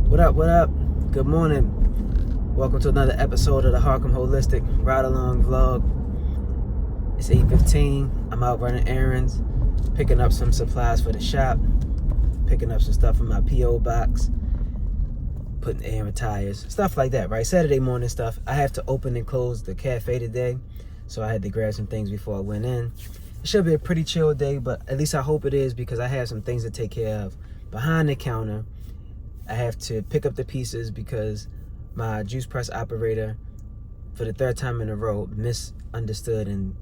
What up, what up? Good morning. Welcome to another episode of the Harcum Holistic Ride Along Vlog. It's 8:15. I'm out running errands, picking up some supplies for the shop, picking up some stuff in my P.O. box, putting air in tires, stuff like that, right? Saturday morning stuff. I have to open and close the cafe today, so I had to grab some things before I went in. It should be a pretty chill day, but at least I hope it is, because I have some things to take care of. Behind the counter, I have to pick up the pieces because my juice press operator, for the third time in a row, misunderstood and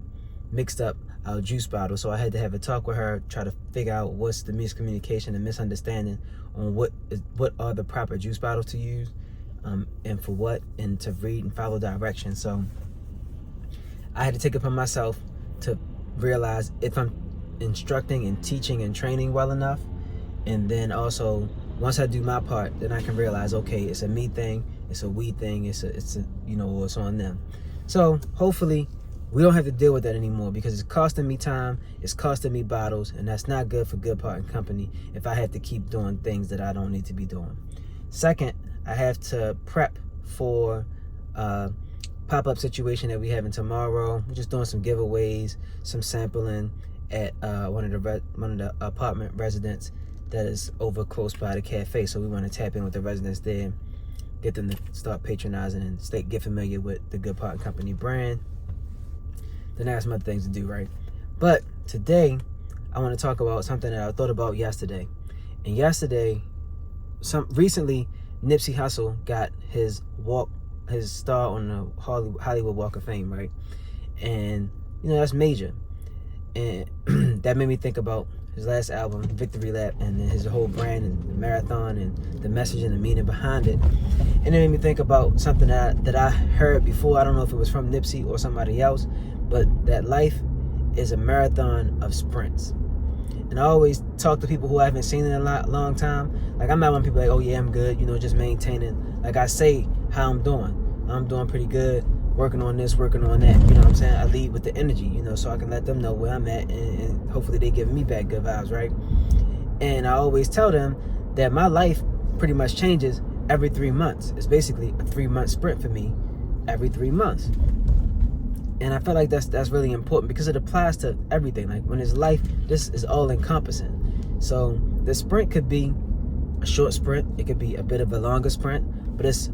mixed up our juice bottle. So I had to have a talk with her, try to figure out what's the miscommunication and misunderstanding on what are the proper juice bottles to use, and for what, and to read and follow directions. So I had to take it upon myself to realize if I'm instructing and teaching and training well enough, and then also once I do my part, then I can realize, okay, it's a me thing, it's a we thing, it's on them. So hopefully we don't have to deal with that anymore, because it's costing me time, it's costing me bottles, and that's not good for Good Part and Company if I have to keep doing things that I don't need to be doing. Second, I have to prep for a pop-up situation that we having tomorrow. We're just doing some giveaways, some sampling at one of the apartment residents that is over close by the cafe. So we want to tap in with the residents there, get them to start patronizing and get familiar with the Good Part and Company brand. Then I have some other things to do, right? But today, I want to talk about something that I thought about yesterday. And recently, Nipsey Hussle got his star on the Hollywood Walk of Fame, right? And that's major. And that made me think about his last album, Victory Lap, and his whole brand and the marathon and the message and the meaning behind it. And it made me think about something that I heard before. I don't know if it was from Nipsey or somebody else, but that life is a marathon of sprints. And I always talk to people who I haven't seen in a long time. Like, I'm not one people like, oh yeah, I'm good, just maintaining. Like, I say how I'm doing. I'm doing pretty good, working on this, working on that. You know what I'm saying? I lead with the energy, so I can let them know where I'm at, and hopefully they give me back good vibes, right? And I always tell them that my life pretty much changes every 3 months. It's basically a 3-month sprint for me every 3 months. And I feel like that's really important, because it applies to everything. Like, when it's life, this is all encompassing. So the sprint could be a short sprint, it could be a bit of a longer sprint, but it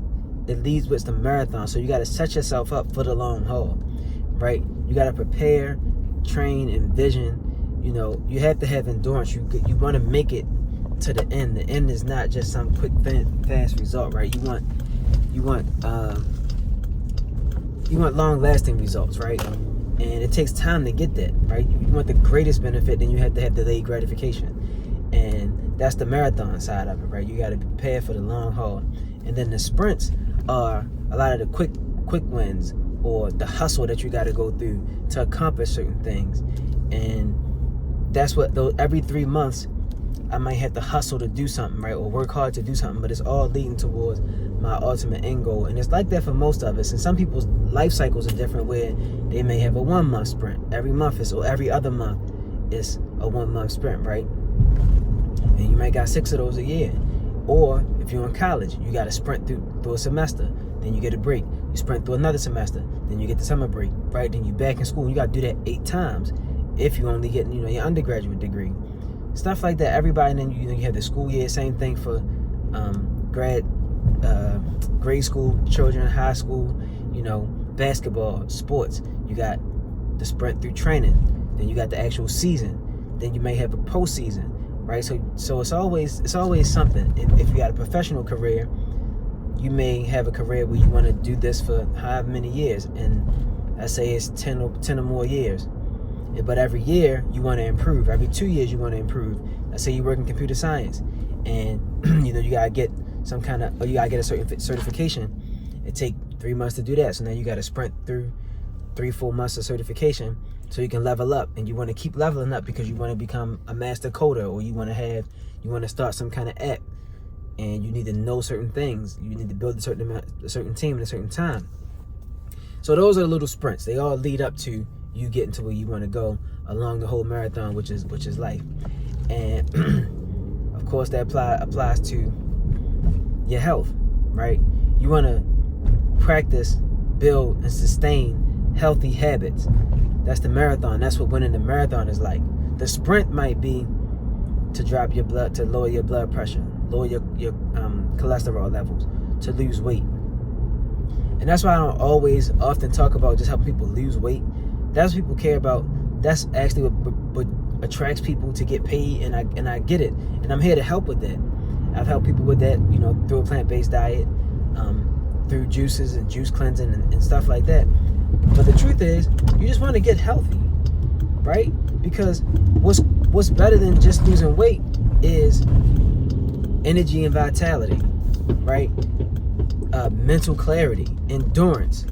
leads with the marathon. So you got to set yourself up for the long haul, right? You got to prepare, train, envision. You have to have endurance. You want to make it to the end. The end is not just some quick, fast result, right? You want long-lasting results, right? And it takes time to get that, right? You want the greatest benefit, then you have to have delayed gratification. And that's the marathon side of it, right? You got to prepare for the long haul. And then the sprints are a lot of the quick wins, or the hustle that you got to go through to accomplish certain things. And that's what, every 3 months, I might have to hustle to do something, right? Or work hard to do something, but it's all leading towards my ultimate end goal. And it's like that for most of us. And some people's life cycles are different, where they may have a 1-month sprint. Every month or every other month is a 1-month sprint, right? And you might got 6 of those a year. Or if you're in college, you got to sprint through a semester, then you get a break. You sprint through another semester, then you get the summer break, right? Then you back in school. You got to do that 8 times if you only get your undergraduate degree. Stuff like that. Everybody, and then you have the school year. Same thing for grade school children, high school. Basketball, sports. You got the sprint through training. Then you got the actual season. Then you may have a postseason, right? So it's always something. If you got a professional career, you may have a career where you want to do this for however many years, and I say it's 10 or more years. But every year you want to improve. Every 2 years you want to improve. Let's say you work in computer science, and you gotta get you gotta get a certain certification. It take 3 months to do that. So now you gotta sprint through 3-4 months of certification so you can level up. And you want to keep leveling up because you want to become a master coder, or you want to start some kind of app, and you need to know certain things. You need to build a certain team in a certain time. So those are the little sprints. They all lead up to you getting to where you want to go along the whole marathon, which is life. And of course that applies to your health, right? You want to practice, build, and sustain healthy habits. That's the marathon. That's what winning the marathon is like. The sprint might be to drop your blood, to lower your blood pressure, lower your cholesterol levels, to lose weight. And that's why I don't always often talk about just helping people lose weight. That's what people care about. That's actually what attracts people to get paid, and I get it. And I'm here to help with that. I've helped people with that, through a plant-based diet, through juices and juice cleansing and stuff like that. But the truth is, you just want to get healthy, right? Because what's better than just losing weight is energy and vitality, right? Mental clarity, endurance.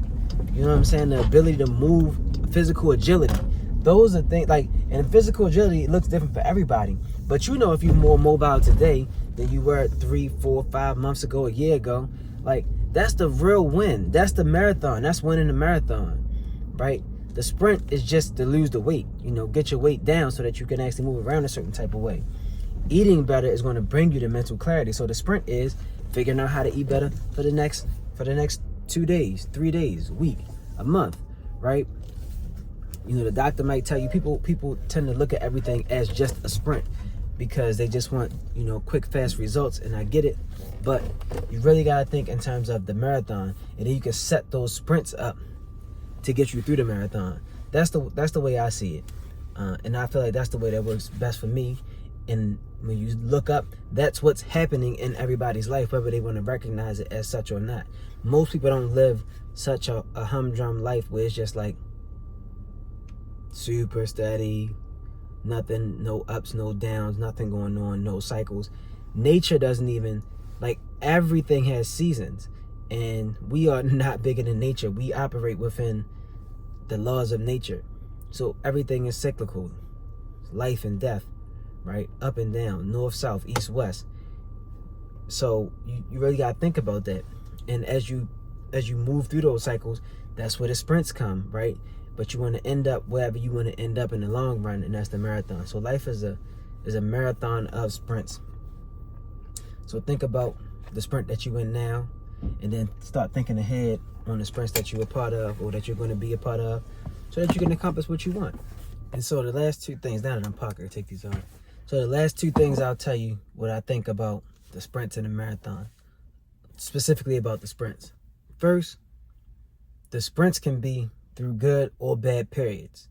You know what I'm saying? The ability to move, physical agility. Those are things and physical agility, it looks different for everybody. But if you're more mobile today than you were 3, 4, 5 months ago, a year ago, that's the real win. That's the marathon. That's winning the marathon, right? The sprint is just to lose the weight, get your weight down so that you can actually move around a certain type of way. Eating better is going to bring you the mental clarity. So the sprint is figuring out how to eat better for the next 2 days, 3 days, a week, a month, right? The doctor might tell you, people tend to look at everything as just a sprint because they just want, quick, fast results, and I get it. But you really got to think in terms of the marathon, and then you can set those sprints up to get you through the marathon. That's the way I see it. And I feel like that's the way that works best for me. And when you look up, that's what's happening in everybody's life, whether they want to recognize it as such or not. Most people don't live such a humdrum life where it's just super steady, nothing, no ups, no downs, nothing going on, no cycles. Nature doesn't even, everything has seasons, and we are not bigger than nature. We operate within the laws of nature. So everything is cyclical, life and death, right? Up and down, north, south, east, west. So you really got to think about that. And as you move through those cycles, that's where the sprints come, right? But you want to end up wherever you want to end up in the long run, and that's the marathon. So life is a marathon of sprints. So think about the sprint that you're in now, and then start thinking ahead on the sprints that you're a part of or that you're going to be a part of, so that you can accomplish what you want. And so the last two things, now that I'm parking, take these off. So the last two things I'll tell you what I think about the sprints and the marathon, specifically about the sprints. First, the sprints can be through good or bad periods.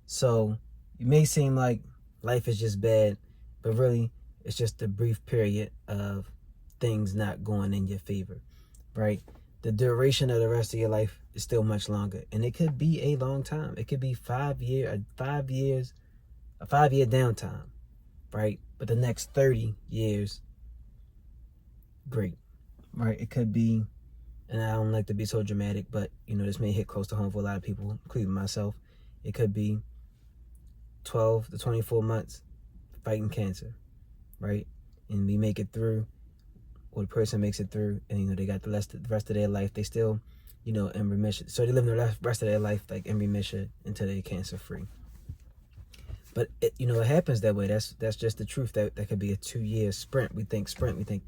So you may seem like life is just bad, but really it's just a brief period of things not going in your favor, right? The duration of the rest of your life is still much longer, and it could be a long time. It could be 5 years, a 5-year downtime, right? But the next 30 years, great, right? It could be, and I don't like to be so dramatic, but this may hit close to home for a lot of people, including myself. It could be 12 to 24 months fighting cancer, right? And we make it through, or the person makes it through, and they got the rest of their life, they still, in remission. So they live the rest of their life in remission until they're cancer free. But it happens that way. That's just the truth. That could be a 2-year sprint. We think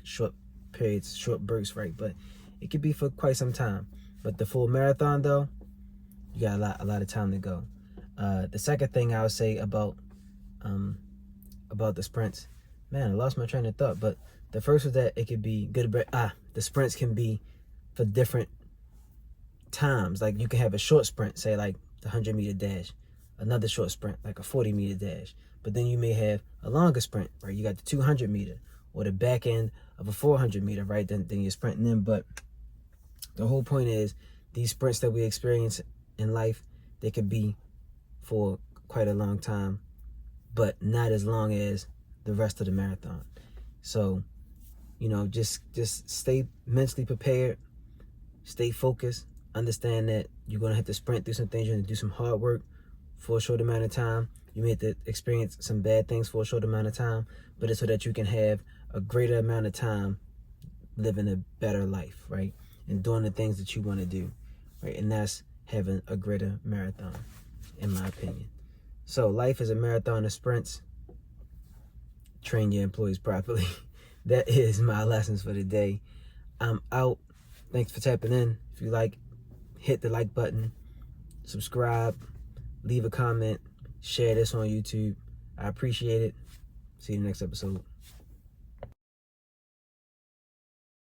short periods, short bursts, right? But it could be for quite some time. But the full marathon, though, you got a lot of time to go. The second thing I would say about the sprints, man, I lost my train of thought. But the first was that it could be good. The sprints can be for different times. Like you can have a short sprint, say like the 100-meter dash, another short sprint like a 40-meter dash. But then you may have a longer sprint, right? You got the 200-meter or the back end of a 400-meter, right? Then you're sprinting in. But the whole point is these sprints that we experience in life, they could be for quite a long time, but not as long as the rest of the marathon. So, just stay mentally prepared, stay focused, understand that you're going to have to sprint through some things. You're going to do some hard work for a short amount of time. You may have to experience some bad things for a short amount of time, but it's so that you can have a greater amount of time living a better life, right? And doing the things that you want to do, right? And that's having a greater marathon, in my opinion. So life is a marathon of sprints. Train your employees properly. That is my lessons for the day. I'm out. Thanks for tapping in. If you like, hit the like button, subscribe, leave a comment, share this on YouTube. I appreciate it. See you next episode.